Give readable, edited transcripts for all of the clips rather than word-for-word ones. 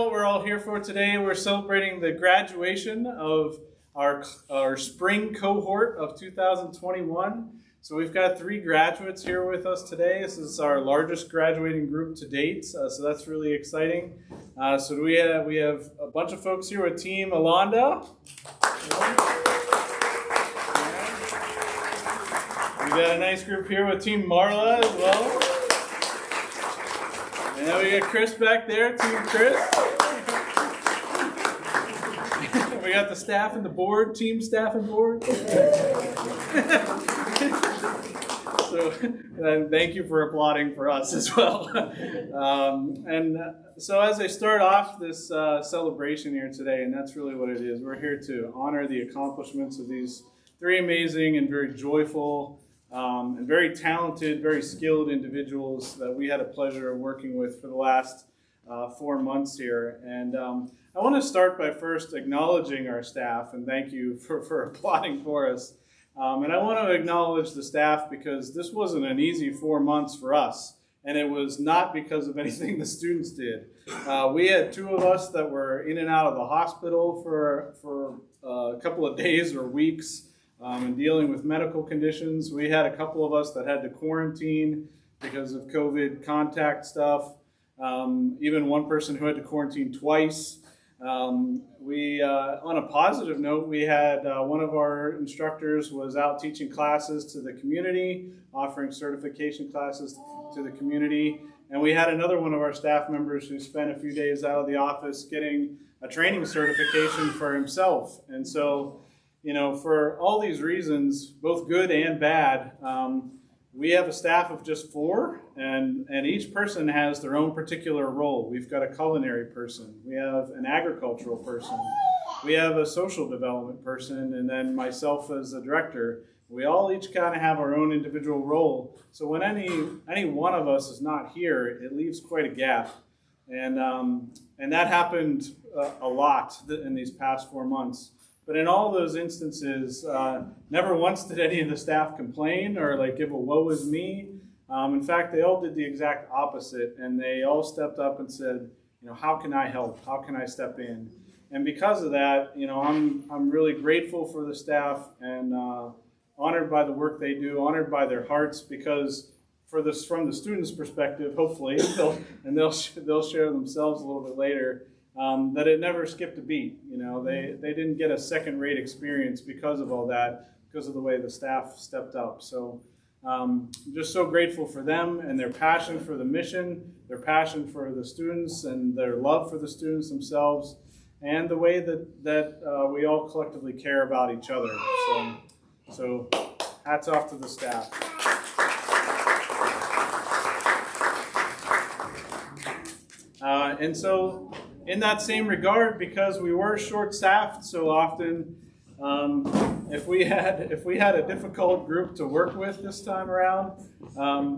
what we're all here for today. We're celebrating the graduation of our spring cohort of 2021. So we've got 3 graduates here with us today. This is our largest graduating group to date, so that's really exciting. So we have a bunch of folks here with Team Alanda. We've got a nice group here with Team Marla as well. And then we got Chris back there, Team Chris. We got the staff and the board, Team Staff and Board. So thank you for applauding for us as well. So as I start off this celebration here today, and that's really what it is, we're here to honor the accomplishments of these 3 amazing and very joyful and very talented, very skilled individuals that we had a pleasure of working with for the last 4 months here. And I want to start by first acknowledging our staff, and thank you for applauding for us. And I want to acknowledge the staff because this wasn't an easy 4 months for us, and it was not because of anything the students did. We had 2 of us that were in and out of the hospital for a couple of days or weeks, and dealing with medical conditions. We had a couple of us that had to quarantine because of COVID contact stuff. Even one person who had to quarantine twice. On a positive note, we had one of our instructors was out teaching classes to the community, offering certification classes to the community. And we had another one of our staff members who spent a few days out of the office getting a training certification for himself. And so, you know, for all these reasons, both good and bad, we have a staff of just 4, and each person has their own particular role. We've got a culinary person, we have an agricultural person, we have a social development person, and then myself as the director. We all each kind of have our own individual role. So when any one of us is not here, it leaves quite a gap. And that happened a lot in these past 4 months. But in all those instances, never once did any of the staff complain or like give a woe is me. In fact, they all did the exact opposite, and they all stepped up and said, you know, how can I help? How can I step in? And because of that, you know, I'm really grateful for the staff and honored by the work they do, honored by their hearts, because from the students' perspective, hopefully, they'll share themselves a little bit later. That it never skipped a beat. You know, they didn't get a second-rate experience because of all that, because of the way the staff stepped up. So I'm just so grateful for them and their passion for the mission, their passion for the students, and their love for the students themselves, and the way that we all collectively care about each other. So hats off to the staff. And so, in that same regard, because we were short-staffed so often, if we had a difficult group to work with this time around,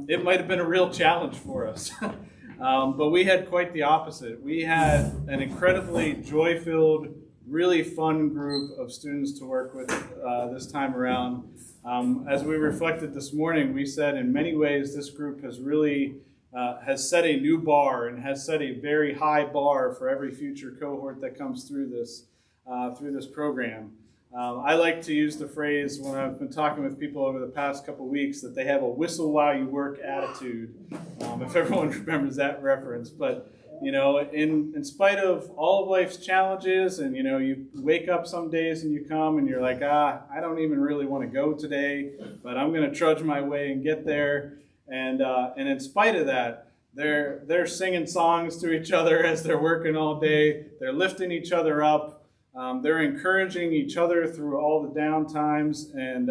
it might have been a real challenge for us. But we had quite the opposite. We had an incredibly joy-filled, really fun group of students to work with this time around. As we reflected this morning, we said in many ways this group has really has set a new bar and has set a very high bar for every future cohort that comes through this program. I like to use the phrase when I've been talking with people over the past couple weeks that they have a whistle while you work attitude, if everyone remembers that reference. But, you know, in spite of all of life's challenges, and, you know, you wake up some days and you come and you're like, I don't even really want to go today, but I'm going to trudge my way and get there. And in spite of that, they're singing songs to each other as they're working all day. They're lifting each other up. They're encouraging each other through all the down times, and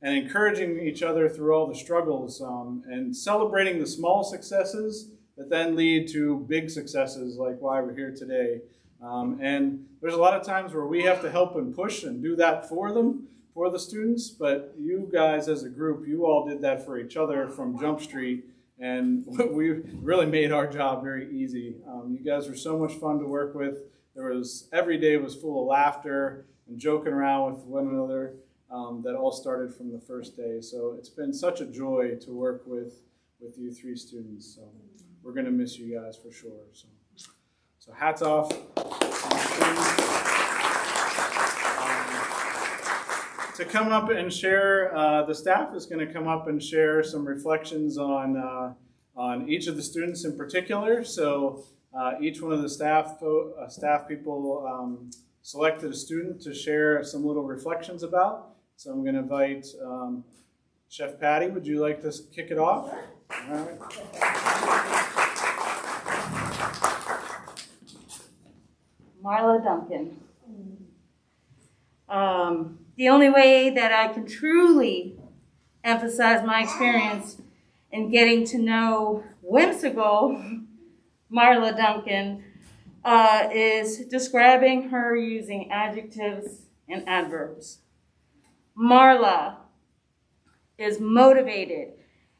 encouraging each other through all the struggles, and celebrating the small successes that then lead to big successes like why we're here today. And there's a lot of times where we have to help and push and do that for them, for the students, but you guys as a group, you all did that for each other from Jump Street, and we really made our job very easy. You guys were so much fun to work with. Every day was full of laughter and joking around with one another. That all started from the first day. So it's been such a joy to work with you 3 students. So we're going to miss you guys for sure. So hats off. To come up and share, the staff is going to come up and share some reflections on each of the students in particular. So each one of the staff people selected a student to share some little reflections about. So I'm going to invite Chef Patty. Would you like to kick it off? All right. Marla Duncan. The only way that I can truly emphasize my experience in getting to know whimsical Marla Duncan is describing her using adjectives and adverbs. Marla is motivated.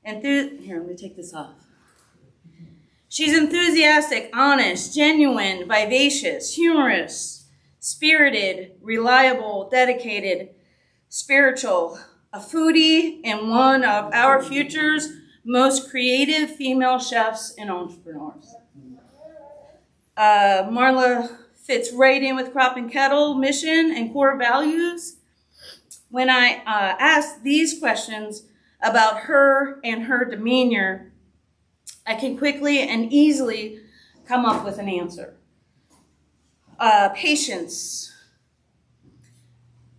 Here, let me take this off. She's enthusiastic, honest, genuine, vivacious, humorous, spirited, reliable, dedicated, spiritual, a foodie, and one of our future's most creative female chefs and entrepreneurs. Marla fits right in with Crop and Kettle mission and core values. When I ask these questions about her and her demeanor, I can quickly and easily come up with an answer. Patience.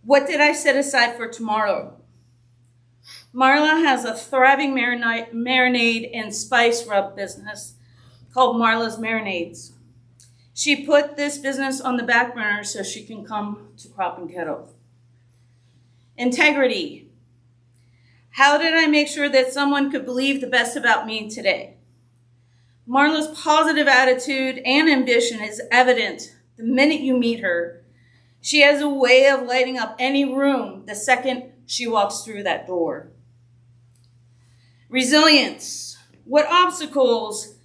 What did I set aside for tomorrow? Marla has a thriving marinade and spice rub business called Marla's Marinades. She put this business on the back burner so she can come to Crop and Kettle. Integrity. How did I make sure that someone could believe the best about me today? Marla's positive attitude and ambition is evident the minute you meet her. She has a way of lighting up any room the second she walks through that door. Resilience. What obstacles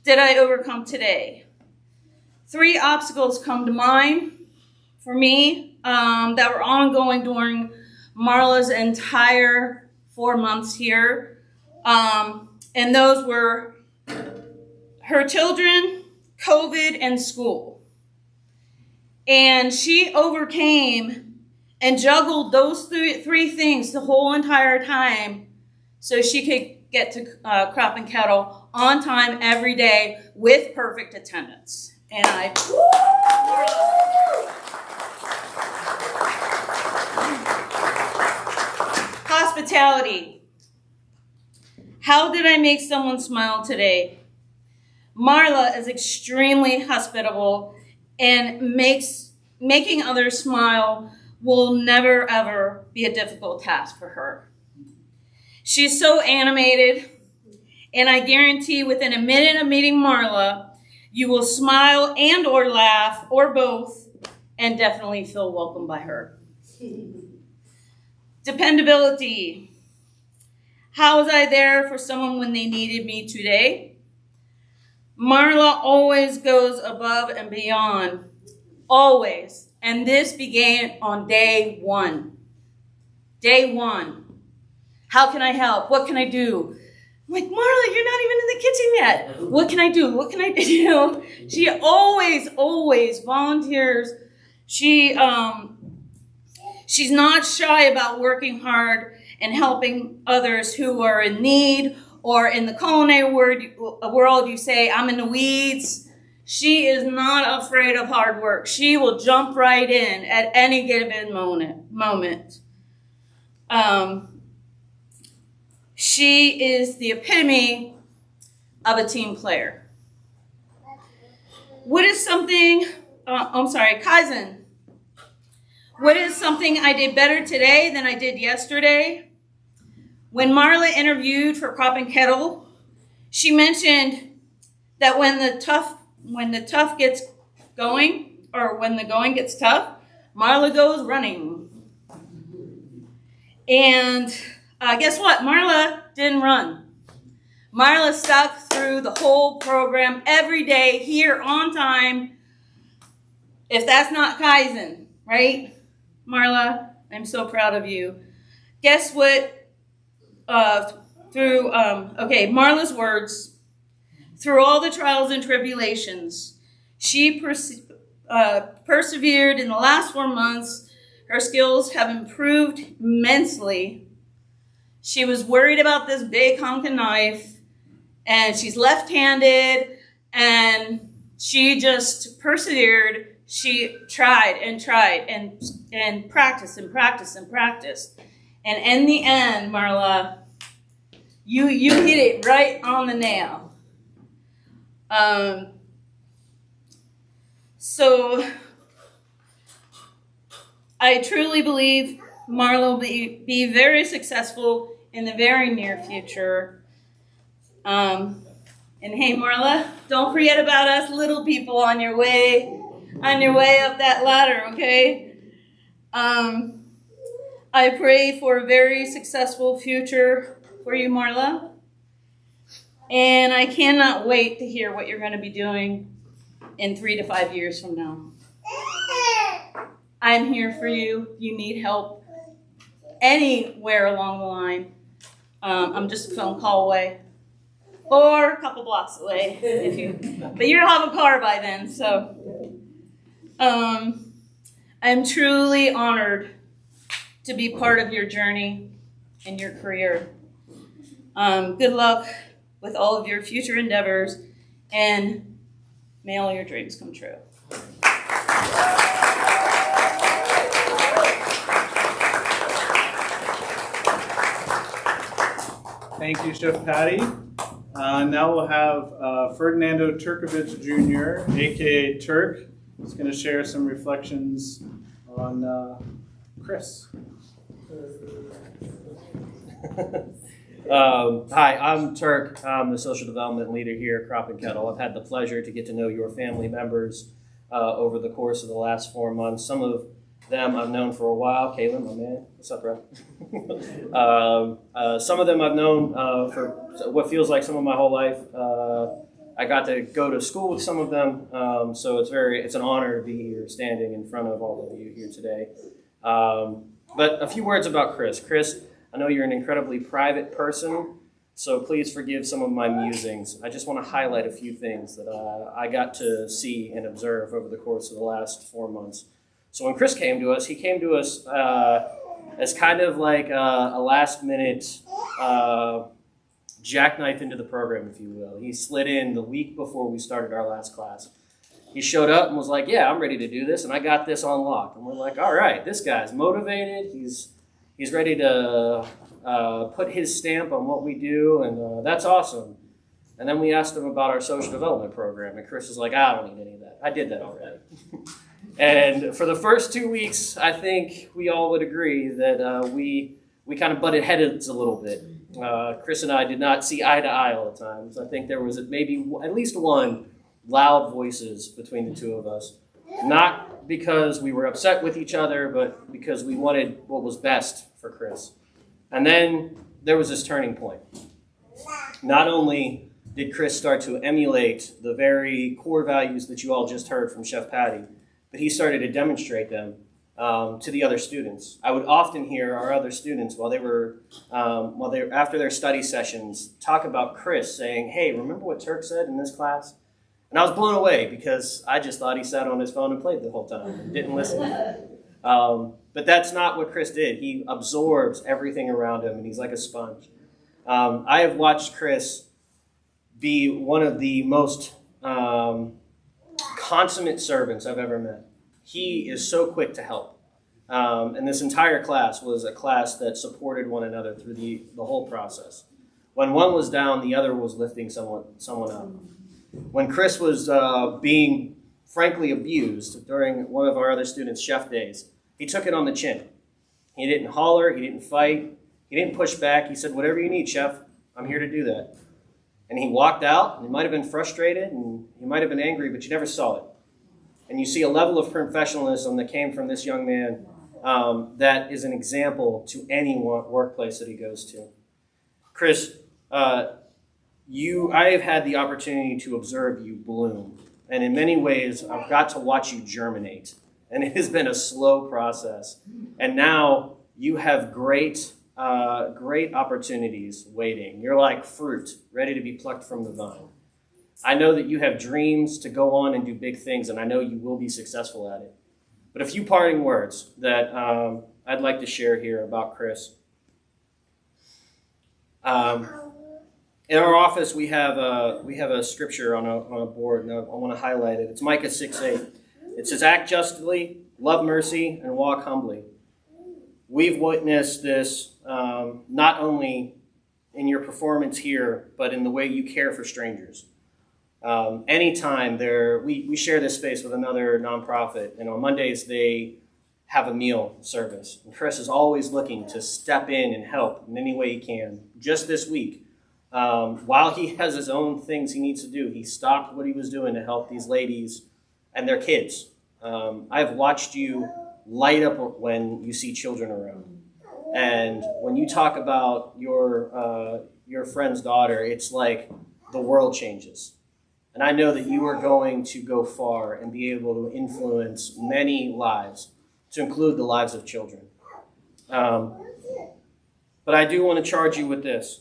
did I overcome today? 3 obstacles come to mind for me that were ongoing during Marla's entire 4 months here. And those were her children, COVID, and school. And she overcame and juggled those three things the whole entire time so she could get to Crop and Kettle on time every day with perfect attendance. And Hospitality. How did I make someone smile today? Marla is extremely hospitable and making others smile will never, ever be a difficult task for her. She's so animated, and I guarantee within a minute of meeting Marla, you will smile and or laugh, or both, and definitely feel welcomed by her. Dependability. How was I there for someone when they needed me today? Marla always goes above and beyond, always. And this began on day 1. Day 1. How can I help? What can I do? I'm like, Marla, you're not even in the kitchen yet. What can I do? What can I do? You know, she always volunteers. She's not shy about working hard and helping others who are in need, or in the culinary world, you say, I'm in the weeds. She is not afraid of hard work. She will jump right in at any given moment. She is the epitome of a team player. Kaizen. What is something I did better today than I did yesterday? When Marla interviewed for Crop and Kettle, she mentioned that when the tough gets going, or when the going gets tough, Marla goes running. And guess what? Marla didn't run. Marla stuck through the whole program every day, here on time. If that's not Kaizen, right? Marla, I'm so proud of you. Guess what? Marla's words, through all the trials and tribulations, She persevered in the last 4 months. Her skills have improved immensely. She was worried about this big honking knife, and she's left-handed, and she just persevered. She tried and tried and practiced and practiced and practiced. And in the end, Marla, you hit it right on the nail. So I truly believe Marla will be very successful in the very near future. And hey, Marla, don't forget about us little people on your way up that ladder, okay? I pray for a very successful future for you, Marla. And I cannot wait to hear what you're going to be doing in 3 to 5 years from now. I'm here for you. If you need help anywhere along the line, I'm just a phone call away. Or a couple blocks away, but you'll have a car by then. So, I'm truly honored to be part of your journey and your career. Good luck with all of your future endeavors, and may all your dreams come true. Thank you, Chef Patty. Now we'll have Ferdinando Turkovic Jr., aka Turk. He's going to share some reflections on Chris. Hi, I'm Turk. I'm the social development leader here at Crop and Kettle. I've had the pleasure to get to know your family members over the course of the last 4 months. Some of them I've known for a while. Caitlin, my man. What's up, bro? Some of them I've known for what feels like some of my whole life. I got to go to school with some of them, so it's an honor to be here standing in front of all of you here today. But a few words about Chris. Chris, I know you're an incredibly private person, so please forgive some of my musings. I just want to highlight a few things that I got to see and observe over the course of the last 4 months. So when Chris came to us, he came to us as kind of like a last-minute jackknife into the program, if you will. He slid in the week before we started our last class. He showed up and was like, yeah, I'm ready to do this, and I got this on lock. And we're like, all right, this guy's motivated. He's ready to put his stamp on what we do, and that's awesome. And then we asked him about our social development program, and Chris was like, I don't need any of that. I did that already. And for the first 2 weeks, I think we all would agree that we kind of butted heads a little bit. Chris and I did not see eye to eye all the time. So I think there was maybe at least one loud voices between the two of us. Not because we were upset with each other, but because we wanted what was best for Chris. And then there was this turning point. Not only did Chris start to emulate the very core values that you all just heard from Chef Patty, but he started to demonstrate them to the other students. I would often hear our other students while they were after their study sessions talk about Chris, saying, "Hey, remember what Turk said in this class?" And I was blown away because I just thought he sat on his phone and played the whole time and didn't listen. But that's not what Chris did. He absorbs everything around him, and he's like a sponge. I have watched Chris be one of the most consummate servants I've ever met. He is so quick to help. And this entire class was a class that supported one another through the whole process. When one was down, the other was lifting someone up. When Chris was being frankly abused during one of our other students' chef days, he took it on the chin. He didn't holler, he didn't fight, he didn't push back. He said, "Whatever you need, chef, I'm here to do that." And he walked out, and he might have been frustrated, and he might have been angry, but you never saw it. And you see a level of professionalism that came from this young man that is an example to any workplace that he goes to. Chris, I have had the opportunity to observe you bloom. And in many ways, I've got to watch you germinate. And it has been a slow process. And now you have great opportunities waiting. You're like fruit, ready to be plucked from the vine. I know that you have dreams to go on and do big things, and I know you will be successful at it. But a few parting words that I'd like to share here about Chris. In our office, we have a scripture on a board, and I want to highlight it. It's Micah 6:8. It says, "Act justly, love mercy, and walk humbly." We've witnessed this not only in your performance here, but in the way you care for strangers. Anytime we share this space with another nonprofit, and on Mondays they have a meal service. And Chris is always looking to step in and help in any way he can. Just this week, while he has his own things he needs to do, he stopped what he was doing to help these ladies and their kids. I've watched you light up when you see children around. And when you talk about your friend's daughter, it's like the world changes. And I know that you are going to go far and be able to influence many lives, to include the lives of children. But I do want to charge you with this.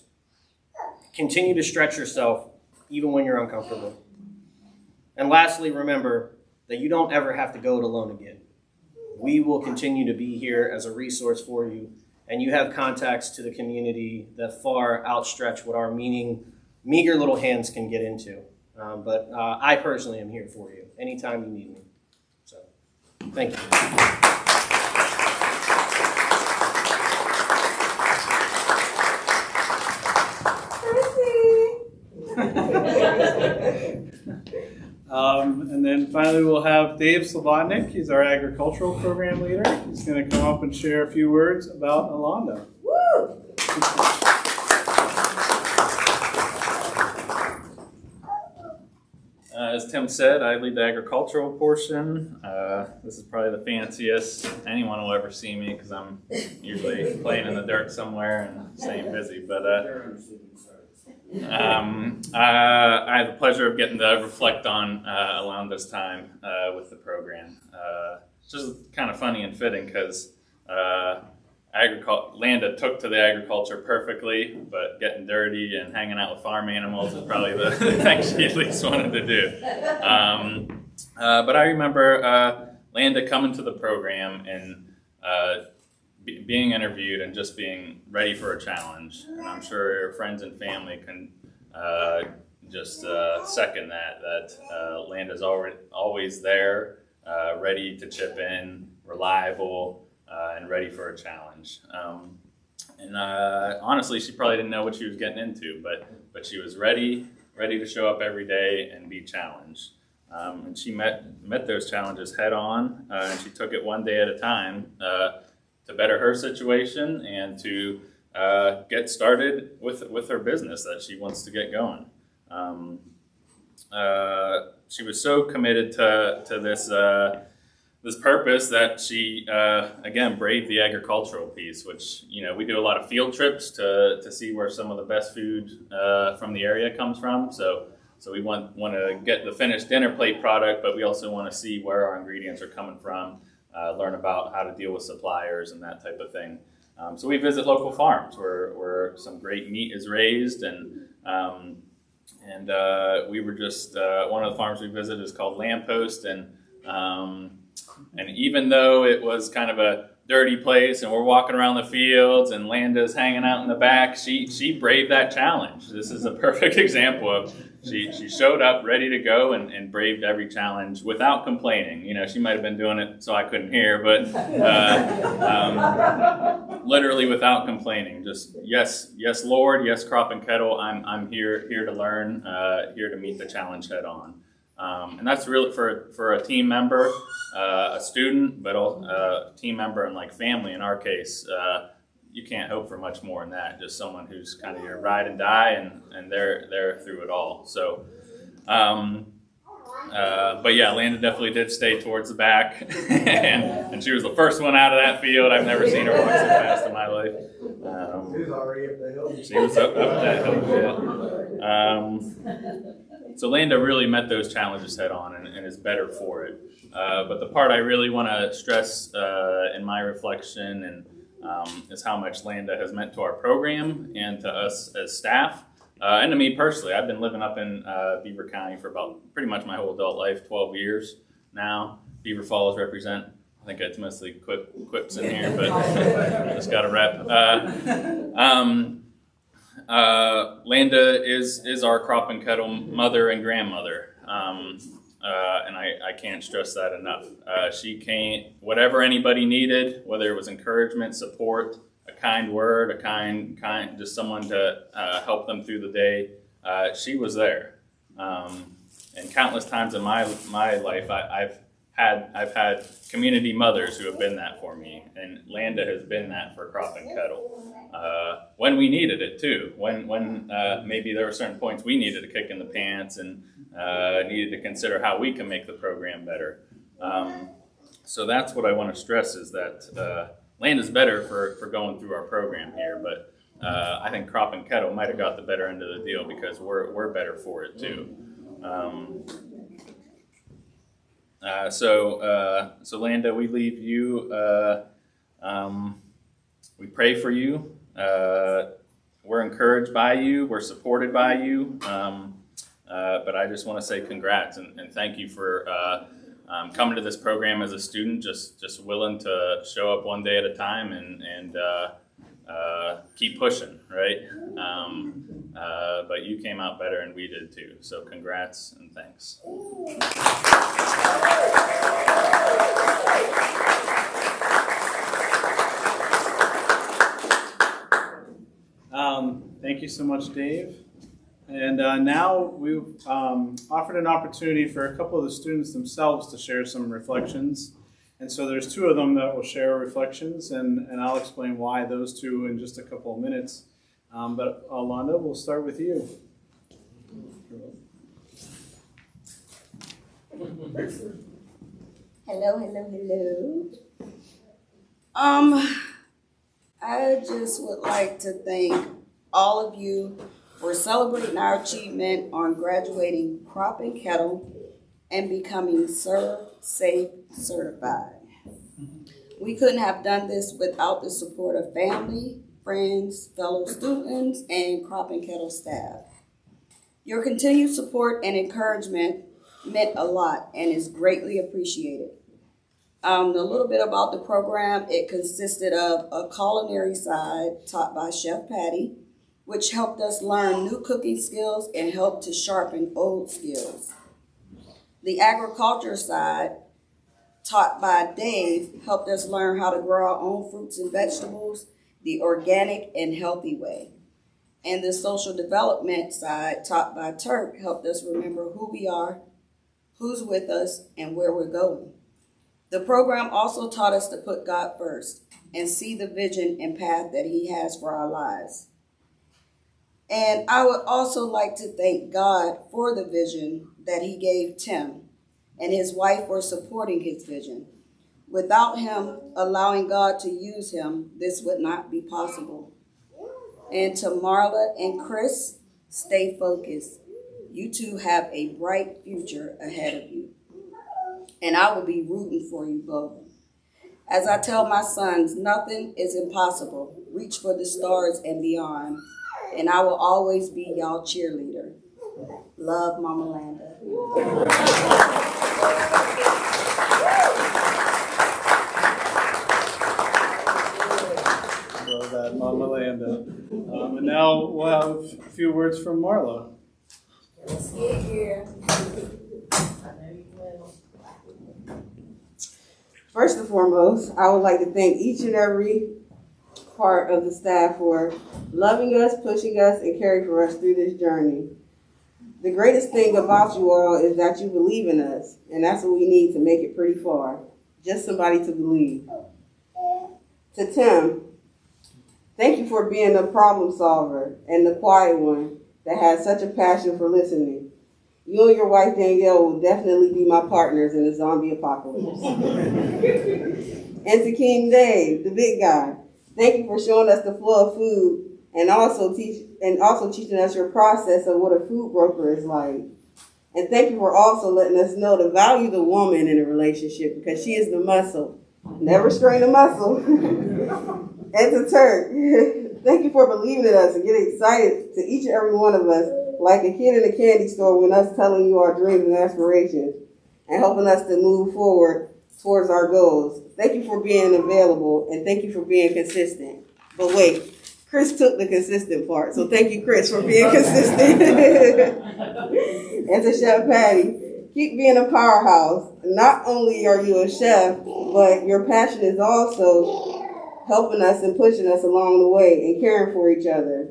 Continue to stretch yourself even when you're uncomfortable. And lastly, remember that you don't ever have to go it alone again. We will continue to be here as a resource for you, and you have contacts to the community that far outstretch what our meager little hands can get into. But I personally am here for you anytime you need me. So, thank you. And then finally we'll have Dave Slavonic. He's our agricultural program leader. He's going to come up and share a few words about Alanda. Woo! As Tim said, I lead the agricultural portion. This is probably the fanciest anyone will ever see me because I'm usually playing in the dirt somewhere and staying busy. But I had the pleasure of getting to reflect on Alanda's time with the program. It's just kind of funny and fitting because Alanda took to the agriculture perfectly, but getting dirty and hanging out with farm animals is probably the thing she at least wanted to do. But I remember Alanda coming to the program and being interviewed and just being ready for a challenge. And I'm sure your friends and family can just second that Alanda's always there, ready to chip in, reliable, and ready for a challenge. And honestly, she probably didn't know what she was getting into, but she was ready to show up every day and be challenged. And she met those challenges head on, and she took it one day at a time to better her situation and to get started with her business that she wants to get going. She was so committed to this purpose that she, again, braved the agricultural piece, which, we do a lot of field trips to see where some of the best food from the area comes from. So we want to get the finished dinner plate product, but we also want to see where our ingredients are coming from, learn about how to deal with suppliers and that type of thing. So we visit local farms where some great meat is raised, and we were just, one of the farms we visited is called Lamppost, and even though it was kind of a dirty place and we're walking around the fields and Landa's hanging out in the back, she braved that challenge. This is a perfect example of she showed up ready to go and braved every challenge without complaining. She might have been doing it so I couldn't hear, but literally without complaining. Just yes, Lord, yes, Crop and Kettle. I'm here to learn, here to meet the challenge head on. And that's really for a team member, a student, but a team member and like family in our case. You can't hope for much more than that. Just someone who's kind of your ride and die, and they're through it all. So, but yeah, Alanda definitely did stay towards the back, and she was the first one out of that field. I've never seen her walk so fast in my life. She was already up the hill. She was up that hill. Yeah. So Alanda really met those challenges head on and is better for it. But the part I really want to stress in my reflection is how much Alanda has meant to our program and to us as staff. And to me personally, I've been living up in Beaver County for about pretty much my whole adult life, 12 years now. Beaver Falls represent, I think it's mostly quips in here, but just got a rep. Landa is our crop and kettle mother and grandmother. And I can't stress that enough. She came, whatever anybody needed, whether it was encouragement, support, a kind word, a kind, just someone to help them through the day. She was there. And countless times in my life, I've had community mothers who have been that for me, and Landa has been that for crop and kettle. When we needed it too, when maybe there were certain points we needed a kick in the pants and needed to consider how we can make the program better. So that's what I want to stress, is that Landa's better for going through our program here, but I think crop and kettle might have got the better end of the deal because we're better for it too. So Landa, we leave you. We pray for you. We're encouraged by you. We're supported by you. But I just want to say congrats and thank you for coming to this program as a student, just willing to show up one day at a time and keep pushing, right? But you came out better and we did too. So congrats and thanks. Thank you so much, Dave. And now we've offered an opportunity for a couple of the students themselves to share some reflections. And so there's two of them that will share reflections, and I'll explain why those two in just a couple of minutes. But Alanda, we'll start with you. Hello. I just would like to thank all of you for celebrating our achievement on graduating crop and kettle and becoming Surfsafe Certified. We couldn't have done this without the support of family, friends, fellow students, and crop and kettle staff. Your continued support and encouragement meant a lot and is greatly appreciated. A little bit about the program: it consisted of a culinary side taught by Chef Patty, which helped us learn new cooking skills and helped to sharpen old skills. The agriculture side, taught by Dave, helped us learn how to grow our own fruits and vegetables the organic and healthy way. And the social development side, taught by Turk, helped us remember who we are, who's with us, and where we're going. The program also taught us to put God first and see the vision and path that He has for our lives. And I would also like to thank God for the vision that He gave Tim and his wife for supporting his vision. Without him allowing God to use him, this would not be possible. And to Marla and Chris, stay focused. You two have a bright future ahead of you. And I will be rooting for you both. As I tell my sons, nothing is impossible. Reach for the stars and beyond. And I will always be y'all cheerleader. Love, Mama Landa. Love that, Mama Landa. And now we'll have a few words from Marla. Let's get here. First and foremost, I would like to thank each and every part of the staff for loving us, pushing us, and caring for us through this journey. The greatest thing about you all is that you believe in us, and that's what we need to make it pretty far. Just somebody to believe. To Tim, thank you for being a problem solver and the quiet one that has such a passion for listening. You and your wife Danielle will definitely be my partners in the zombie apocalypse. And to King Dave, the big guy, thank you for showing us the flow of food and also teaching us your process of what a food broker is like. And thank you for also letting us know to value the woman in a relationship because she is the muscle. Never strain a muscle. And to Turk, Thank you for believing in us and getting excited to each and every one of us, like a kid in a candy store when us telling you our dreams and aspirations and helping us to move forward towards our goals. Thank you for being available and thank you for being consistent. But wait, Chris took the consistent part, so thank you, Chris, for being consistent. And to Chef Patty, keep being a powerhouse. Not only are you a chef, but your passion is also helping us and pushing us along the way and caring for each other.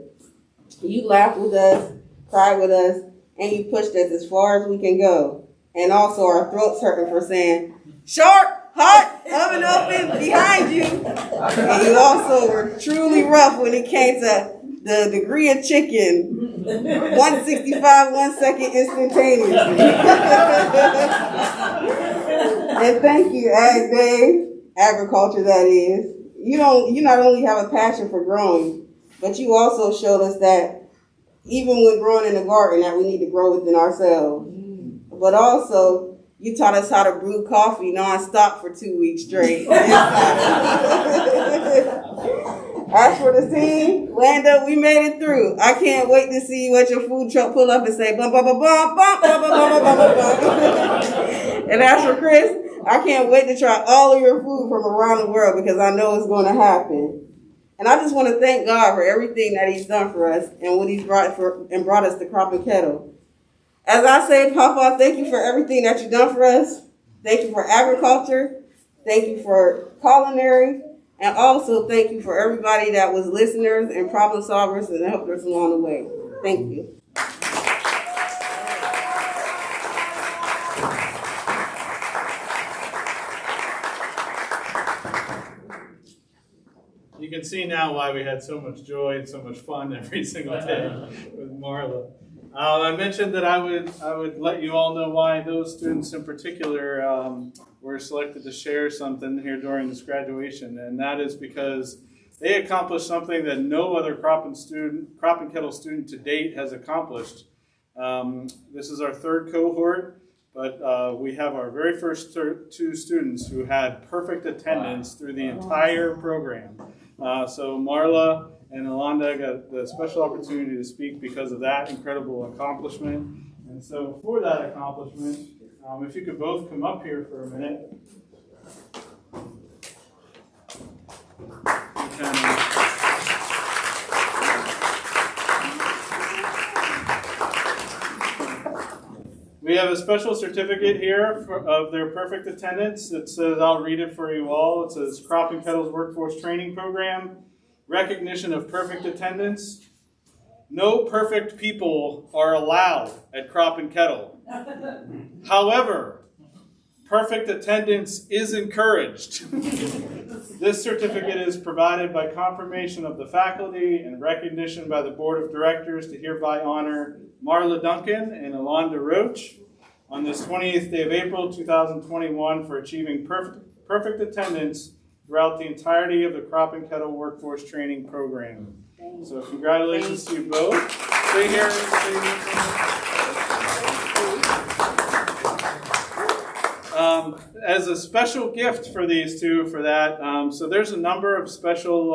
You laughed with us, cried with us, and you pushed us as far as we can go. And also our throats hurting for saying, sharp, hot, oven open, behind you. And you also were truly rough when it came to the degree of chicken, 165, 1 second instantaneously. And thank you, Ag Dave, agriculture that is. You not only have a passion for growing, but you also showed us that even when growing in the garden, that we need to grow within ourselves. But also, you taught us how to brew coffee nonstop for 2 weeks straight. As for the team, Landa, we made it through. I can't wait to see you at your food truck pull up and say bum bum bum bum bum bum bum bum bum bum. And as for Chris, I can't wait to try all of your food from around the world because I know it's going to happen. And I just want to thank God for everything that He's done for us and what He's brought us to Crop and Kettle. As I say, Papa, thank you for everything that you've done for us. Thank you for agriculture. Thank you for culinary. And also thank you for everybody that was listeners and problem solvers and helped us along the way. Thank you. You can see now why we had so much joy and so much fun every single day with Marla. I mentioned that I would let you all know why those students in particular were selected to share something here during this graduation, and that is because they accomplished something that no other Crop and Kettle student to date has accomplished. This is our third cohort, but we have our very first two students who had perfect attendance through the entire program. So Marla and Alanda got the special opportunity to speak because of that incredible accomplishment. And so for that accomplishment, if you could both come up here for a minute. We have a special certificate here of their perfect attendance that says, I'll read it for you all. It says, Crop and Kettle's Workforce Training Program, recognition of perfect attendance. No perfect people are allowed at Crop and Kettle. However, perfect attendance is encouraged. This certificate is provided by confirmation of the faculty and recognition by the Board of Directors to hereby honor Marla Duncan and Alanda Roach on this 28th day of April 2021 for achieving perfect attendance throughout the entirety of the Crop and Kettle Workforce Training Program. So congratulations to you both. Stay here. As a special gift for these two for that, so there's a number of special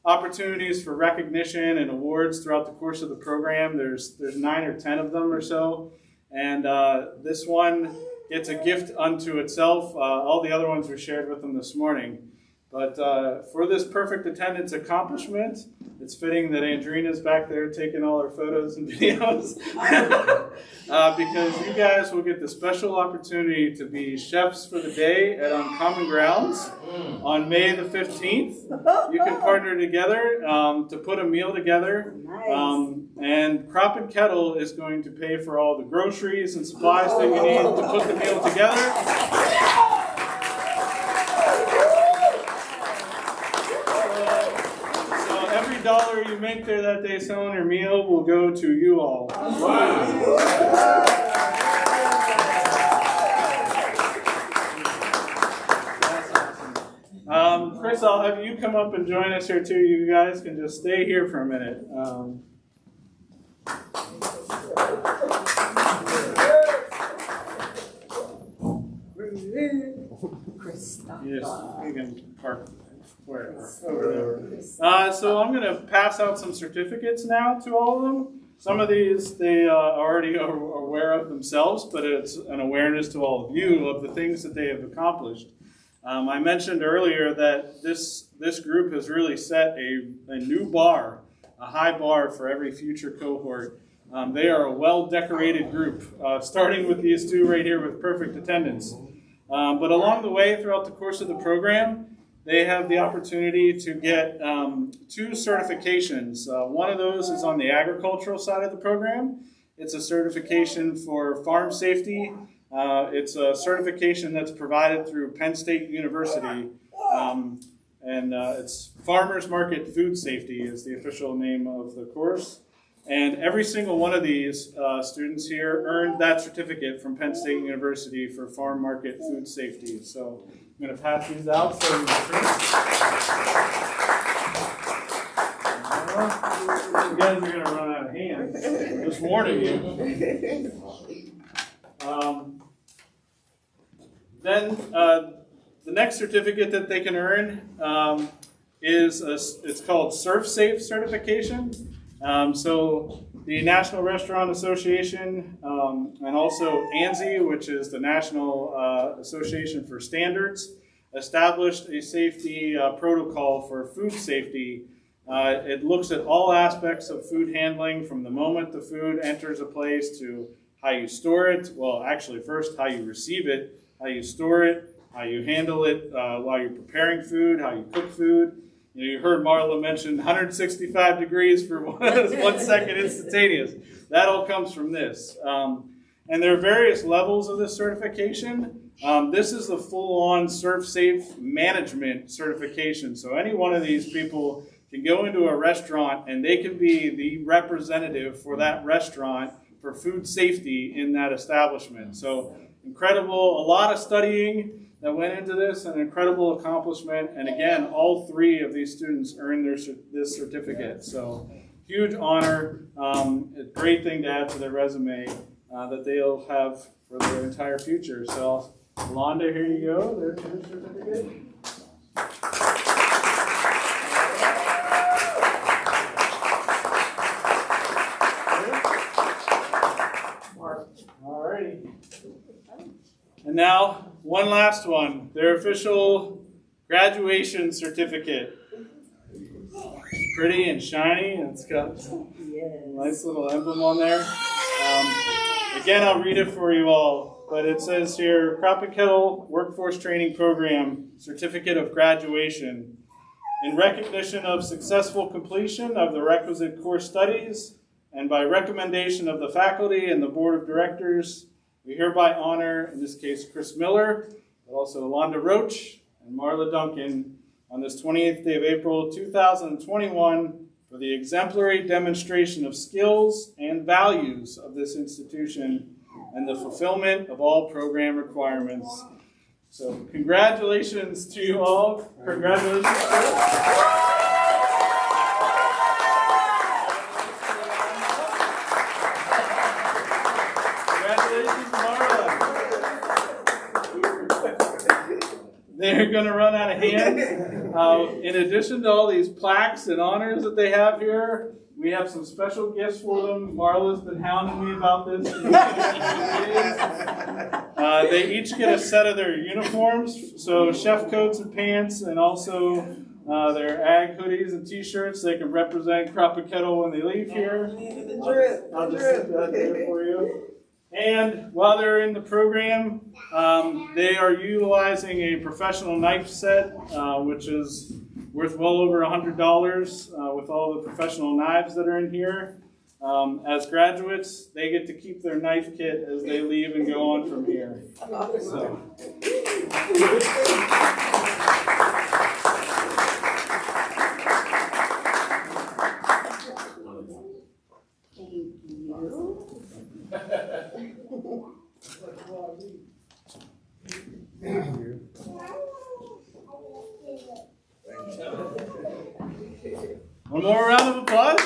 opportunities for recognition and awards throughout the course of the program. There's 9 or 10 of them or so. And this one gets a gift unto itself. All the other ones were shared with them this morning. But for this perfect attendance accomplishment, it's fitting that Andrina's back there taking all our photos and videos. Because you guys will get the special opportunity to be chefs for the day at Uncommon Grounds on May the 15th. You can partner together to put a meal together. And Crop and Kettle is going to pay for all the groceries and supplies that you need to put the meal together. $1 you make there that day selling your meal will go to you all. Chris, I'll have you come up and join us here too. You guys can just stay here for a minute. Chris, you can park. Where? Over there. So I'm going to pass out some certificates now to all of them. Some of these they already are aware of themselves, but it's an awareness to all of you of the things that they have accomplished. I mentioned earlier that this group has really set a new bar, a high bar for every future cohort. They are a well-decorated group, starting with these two right here with perfect attendance. But along the way, throughout the course of the program, they have the opportunity to get 2 certifications. One of those is on the agricultural side of the program. It's a certification for farm safety. It's a certification that's provided through Penn State University. And it's Farmers Market Food Safety is the official name of the course. And every single one of these students here earned that certificate from Penn State University for farm market food safety. So I'm going to pass these out. So you guys are going to run out of hands. Just warning you. Then the next certificate that they can earn is it's called Surfsafe Certification. So the National Restaurant Association and also ANSI, which is the National Association for Standards, established a safety protocol for food safety. It looks at all aspects of food handling from the moment the food enters a place to how you store it. Well, actually first how you receive it, how you store it, how you handle it while you're preparing food, how you cook food. You heard Marla mention 165 degrees for 1 second instantaneous. That all comes from this. And there are various levels of this certification. This is the full-on Surfsafe management certification. So any one of these people can go into a restaurant and they can be the representative for that restaurant for food safety in that establishment. So incredible, a lot of studying that went into this, an incredible accomplishment, and again, all 3 of these students earned this certificate. So, huge honor, a great thing to add to their resume that they'll have for their entire future. So, Alanda, here you go. There's your certificate. All righty. And now, one last one, their official graduation certificate. It's pretty and shiny, and it's got a nice little emblem on there. Again, I'll read it for you all, but it says here, Crop and Kettle Workforce Training Program, Certificate of Graduation. In recognition of successful completion of the requisite course studies, and by recommendation of the faculty and the board of directors, we hereby honor, in this case, Chris Miller, but also Alanda Roach and Marla Duncan on this 28th day of April 2021 for the exemplary demonstration of skills and values of this institution and the fulfillment of all program requirements. So congratulations to you all. Congratulations. They're going to run out of hands. In addition to all these plaques and honors that they have here, we have some special gifts for them. Marla's been hounding me about this. They each get a set of their uniforms, so chef coats and pants, and also their ag hoodies and t-shirts. They can represent Crop and Kettle when they leave here. I'll just sit that there for you. And while they're in the program, they are utilizing a professional knife set, which is worth well over $100 with all the professional knives that are in here. As graduates, they get to keep their knife kit as they leave and go on from here. So. One more round of applause.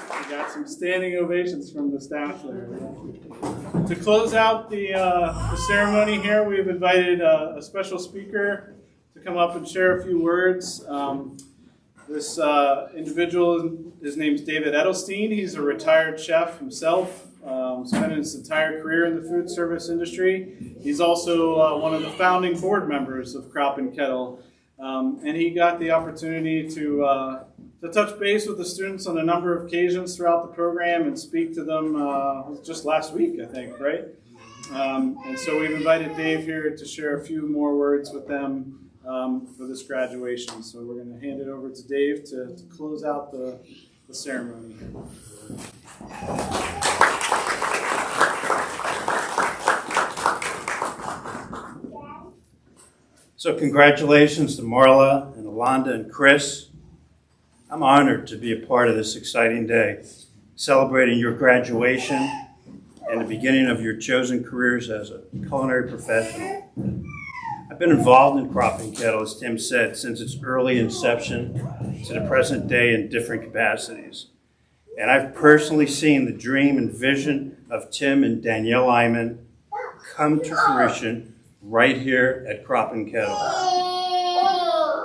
We got some standing ovations from the staff there. To close out the ceremony here, we've invited a special speaker to come up and share a few words. This individual, his name's David Edelstein. He's a retired chef himself, spent his entire career in the food service industry. He's also one of the founding board members of Crop and Kettle. And he got the opportunity to touch base with the students on a number of occasions throughout the program and speak to them just last week, I think, right? And so we've invited Dave here to share a few more words with them for this graduation. So we're going to hand it over to Dave to close out the ceremony. So congratulations to Marla and Alanda and Chris. I'm honored to be a part of this exciting day, celebrating your graduation and the beginning of your chosen careers as a culinary professional. I've been involved in Crop and Kettle, as Tim said, since its early inception to the present day in different capacities. And I've personally seen the dream and vision of Tim and Danielle Iman come to fruition right here at Crop and Kettle.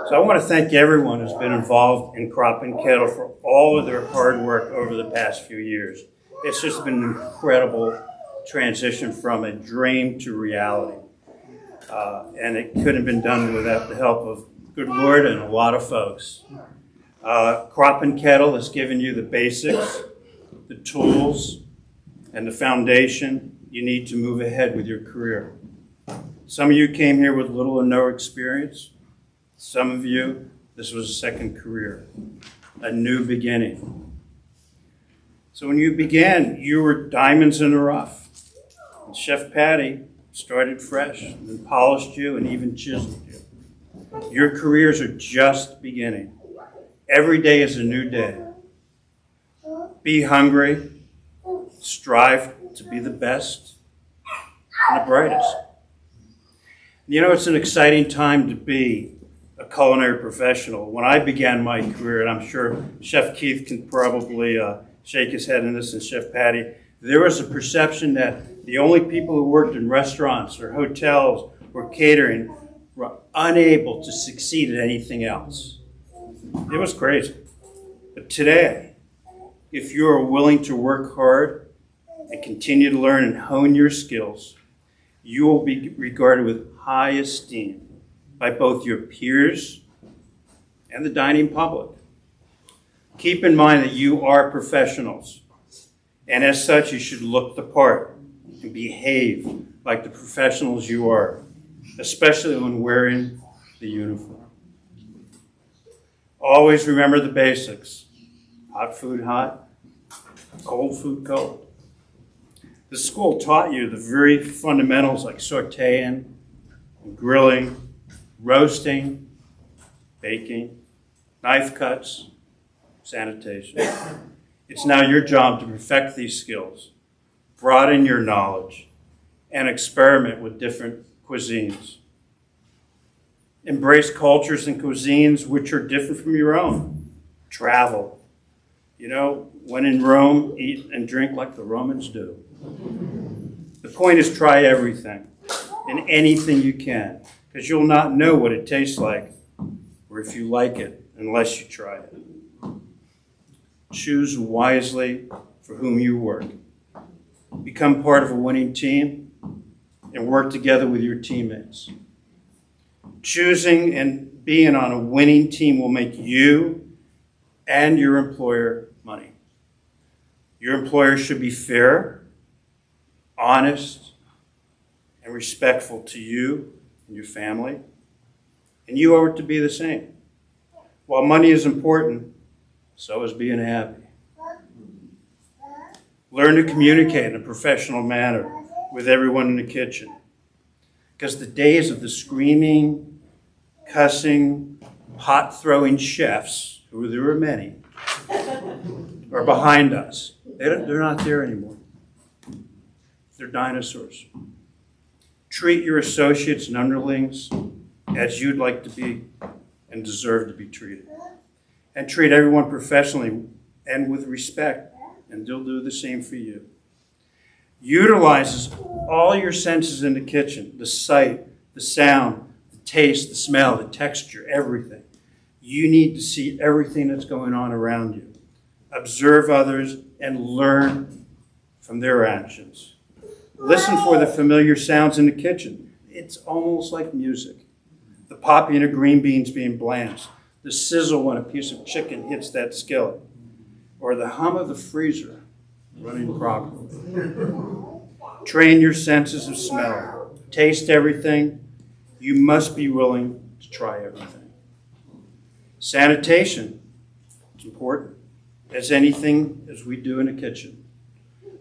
So I want to thank everyone who's been involved in Crop and Kettle for all of their hard work over the past few years. It's just been an incredible transition from a dream to reality. And it couldn't have been done without the help of good Lord and a lot of folks. Crop and Kettle has given you the basics, the tools, and the foundation you need to move ahead with your career. Some of you came here with little or no experience. Some of you, this was a second career, a new beginning. So when you began, you were diamonds in the rough. And Chef Patty started fresh and polished you and even chiseled you. Your careers are just beginning. Every day is a new day. Be hungry, strive to be the best and the brightest. You know, it's an exciting time to be a culinary professional. When I began my career, and I'm sure Chef Keith can probably shake his head in this, and Chef Patty, there was a perception that the only people who worked in restaurants or hotels or catering were unable to succeed at anything else. It was crazy. But today, if you are willing to work hard and continue to learn and hone your skills, you will be regarded with high esteem by both your peers and the dining public. Keep in mind that you are professionals, and as such, you should look the part and behave like the professionals you are, especially when wearing the uniform. Always remember the basics. Hot food hot, cold food cold. The school taught you the very fundamentals like sauteing, grilling, roasting, baking, knife cuts, sanitation. It's now your job to perfect these skills, broaden your knowledge, and experiment with different cuisines. Embrace cultures and cuisines which are different from your own. Travel. You know, when in Rome, eat and drink like the Romans do. The point is try everything and anything you can, because you'll not know what it tastes like or if you like it unless you try it. Choose wisely for whom you work. Become part of a winning team and work together with your teammates. Choosing and being on a winning team will make you and your employer money. Your employer should be fair, honest, and respectful to you and your family, and you owe it to be the same. While money is important, so is being happy. Learn to communicate in a professional manner with everyone in the kitchen, because the days of the screaming, cussing, pot-throwing chefs, who there were many, are behind us. They're not there anymore. They're dinosaurs. Treat your associates and underlings as you'd like to be and deserve to be treated. And treat everyone professionally and with respect and they'll do the same for you. Utilizes all your senses in the kitchen, the sight, the sound, the taste, the smell, the texture, everything. You need to see everything that's going on around you. Observe others and learn from their actions. Listen for the familiar sounds in the kitchen. It's almost like music. The popping of green beans being blanched, the sizzle when a piece of chicken hits that skillet, or the hum of the freezer running properly. Train your senses of smell. Taste everything. You must be willing to try everything. Sanitation is important, as anything as we do in the kitchen.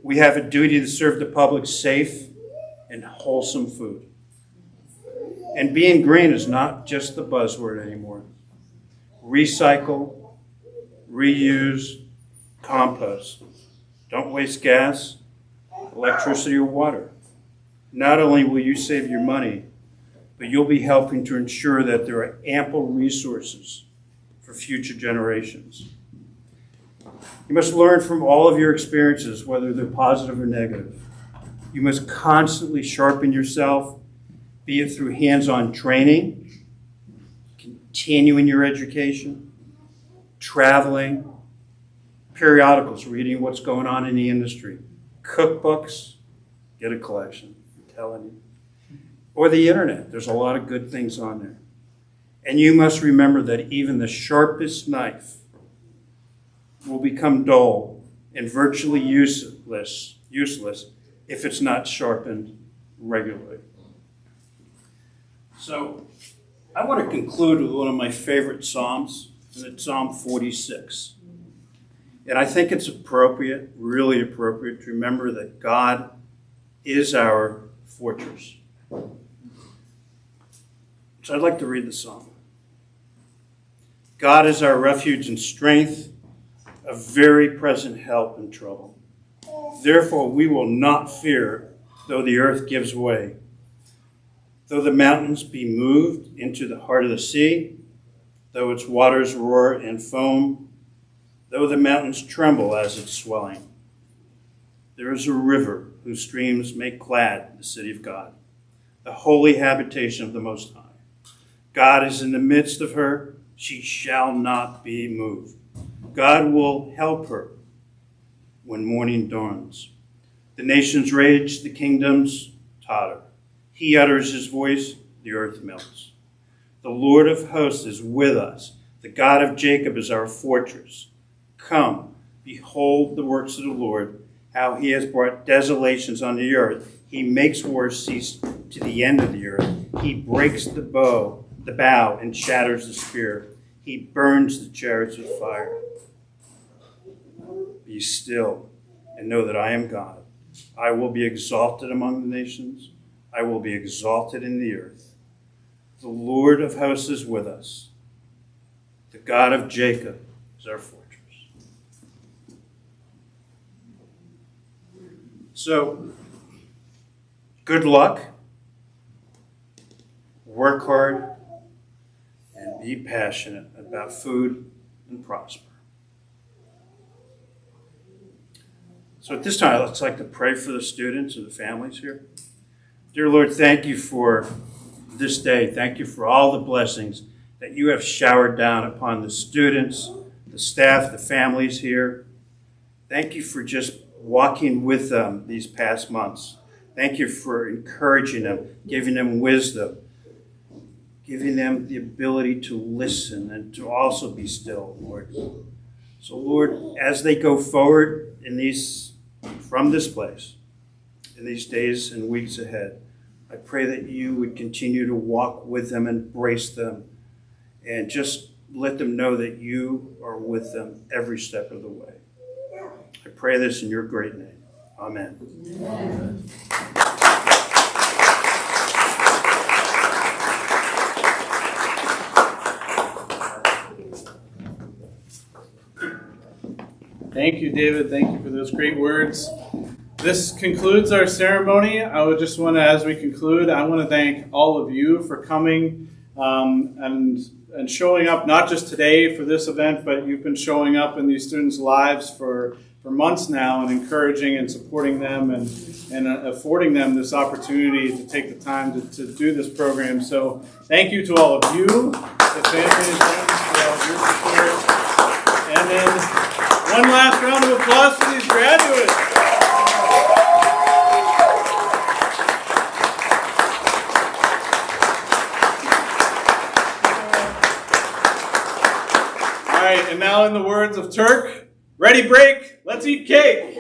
We have a duty to serve the public safe and wholesome food. And being green is not just the buzzword anymore. Recycle, reuse, compost. Don't waste gas, electricity, or water. Not only will you save your money, but you'll be helping to ensure that there are ample resources for future generations. You must learn from all of your experiences, whether they're positive or negative. You must constantly sharpen yourself, be it through hands-on training, continuing your education, traveling, periodicals, reading what's going on in the industry, cookbooks, get a collection, I'm telling you. Or the internet, there's a lot of good things on there. And you must remember that even the sharpest knife will become dull and virtually useless if it's not sharpened regularly. So I want to conclude with one of my favorite Psalms, and it's Psalm 46. And I think it's appropriate, really appropriate, to remember that God is our fortress. So I'd like to read the psalm. God is our refuge and strength, a very present help in trouble. Therefore we will not fear, though the earth gives way, though the mountains be moved into the heart of the sea, though its waters roar and foam, though the mountains tremble as it's swelling. There is a river whose streams make glad the city of God, the holy habitation of the Most High. God is in the midst of her. She shall not be moved. God will help her when morning dawns. The nations rage, the kingdoms totter. He utters his voice, the earth melts. The Lord of hosts is with us. The God of Jacob is our fortress. Come, behold the works of the Lord, how he has brought desolations on the earth. He makes wars cease to the end of the earth. He breaks the bow, and shatters the spear. He burns the chariots with fire. Be still and know that I am God. I will be exalted among the nations. I will be exalted in the earth. The Lord of hosts is with us. The God of Jacob is our fortress. So, good luck. Work hard. And be passionate about food and prosper. So at this time, I'd like to pray for the students and the families here. Dear Lord, thank you for this day. Thank you for all the blessings that you have showered down upon the students, the staff, the families here. Thank you for just walking with them these past months. Thank you for encouraging them, giving them wisdom, giving them the ability to listen and to also be still, Lord. So, Lord, as they go forward from this place, in these days and weeks ahead, I pray that you would continue to walk with them, embrace them, and just let them know that you are with them every step of the way. I pray this in your great name. Amen. Amen. Thank you, David. Thank you for those great words. This concludes our ceremony. I would just want to, as we conclude, I want to thank all of you for coming and showing up, not just today for this event, but you've been showing up in these students' lives for months now and encouraging and supporting them and affording them this opportunity to take the time to do this program. So thank you to all of you, the family and friends, for all of your support. And then one last round of applause for these graduates. All right, and now in the words of Turk, ready, break, let's eat cake.